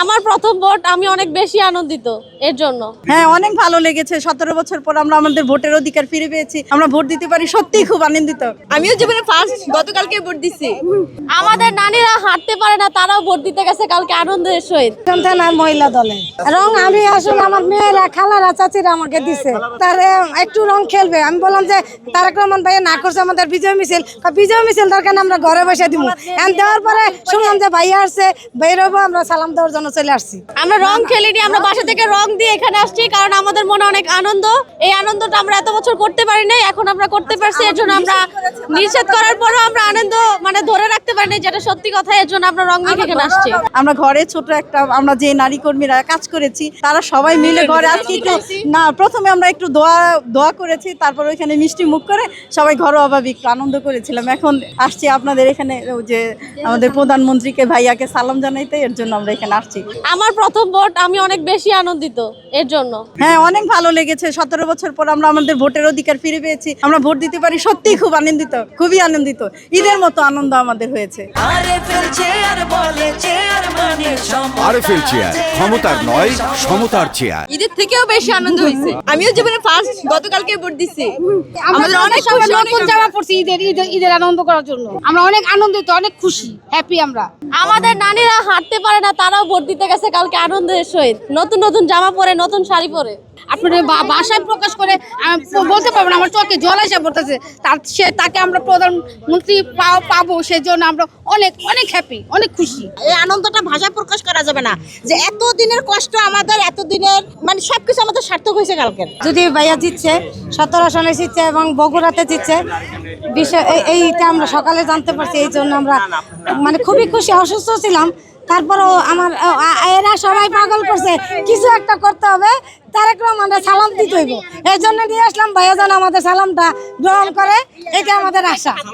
আমার প্রথম ভোট, আমি অনেক বেশি আনন্দিত এর জন্য। হ্যাঁ, অনেক ভালো লেগেছে। 17 বছর পর আমরা আমাদের ভোটের অধিকার ফিরে পেয়েছি, আমরা ভোট দিতে পারি, সত্যিই খুব আনন্দিত। আমিও জীবনে ফার্স্ট গতকালকে ভোট দিছি। আমাদের নানীরা হাঁটতে পারে না, তারাও ভোট দিতে গেছে কালকে আনন্দের সহিত। মহিলা দলে রং আমি আসলে আমার মেয়েরা খালারা চাচিরা আমাকে দিছে, তারে একটু রং খেলবে। আমি বললাম যে তারেক রহমান ভাইয়া না করছে আমাদের বিজয় মিছিল, বিজয় মিছিল দরকার আমরা ঘরে বসে দিব। দেওয়ার পরে শুনলাম যে ভাইয়া আসছে, বেরোবো, আমরা সালাম দেওয়ার জন্য চলে আসছি। আমরা রং খেলিনি, আমরা বাসা থেকে রং দিয়ে এখানে আসছি, কারণ আমাদের মনে অনেক আনন্দ। এই আনন্দটা আমরা এত বছর করতে পারি নাই, এখন আমরা করতে পারছি। এর জন্য আমরা নিষেধ করার পরেও আমরা আনন্দ ধরে রাখতে পারি না, যেটা সত্যি কথা। এর জন্য আমরা রং মেখে এখানে আসছি। আমরা ঘরে ছোট একটা, আমরা যে নারী কর্মীরা কাজ করেছি তারা সবাই মিলে ঘরে আজকে একটু না, প্রথমে আমরা একটু দোয়া করেছি, তারপর ওইখানে মিষ্টি মুখ করে সবাই ঘরোয়াভাবে একটু আনন্দ করেছিলাম। এখন আসছি আপনাদের এখানে যে আমাদের প্রধানমন্ত্রীকে ভাইয়াকে সালাম জানাইতে, এর জন্য আমরা এখানে আসছি। আমার প্রথম ভোট, আমি অনেক বেশি আনন্দিত এর জন্য। হ্যাঁ, অনেক ভালো লেগেছে। 17 বছর পর আমরা আমাদের ভোটের অধিকার ফিরে পেয়েছি, আমরা ভোট দিতে পারি, সত্যিই খুব আনন্দিত, খুবই আনন্দিত। ঈদের মতো আনন্দ আমাদের হয়েছে। আরএফএল চেয়ার, ক্ষমতার নয় সমতার চেয়ার। ঈদের থেকেও বেশি আনন্দ হয়েছে। আমিও জীবনে ফার্স্ট গতকালকে ভোট দিছি। আমাদের অনেক নতুন জামা পড়ছি ঈদের আনন্দ করার জন্য। আমরা অনেক আনন্দিত, অনেক খুশি, হ্যাপি। আমরা আমাদের নানীরা হাঁটতে পারে না, তারাও ভোট দিতে গেছে কালকে আনন্দের সহিত, নতুন নতুন জামা পরে, নতুন শাড়ি পরে। আপনাদের ভাষায় প্রকাশ করে বলতে পারবো না, আমার চোখে জল এসে পড়তেছে। তাকে আমরা প্রধানমন্ত্রী পাবো, সেজন্য আমরা অনেক অনেক হ্যাপি, অনেক খুশি। এই আনন্দটা ভাষায় প্রকাশ করা যাবে না, যে এত দিনের কষ্ট আমাদের, এত দিনের সবকিছু আমাদের সার্থক হয়েছে কালকে। যদি ভাইয়া জিতছে, 17 আসনে জিতছে এবং বগুড়াতে জিতছে, এইটা আমরা সকালে জানতে পারছি। এই জন্য আমরা খুবই খুশি। অসুস্থ ছিলাম, তারপরেও এরা সবাই পাগল করছে, কিছু একটা করতে হবে, তারেক রহমানের সালাম দিতে হইব। এই জন্য নিয়ে আসলাম, ভাইয়া যেন আমাদের সালামটা গ্রহণ করে, এটা আমাদের আশা।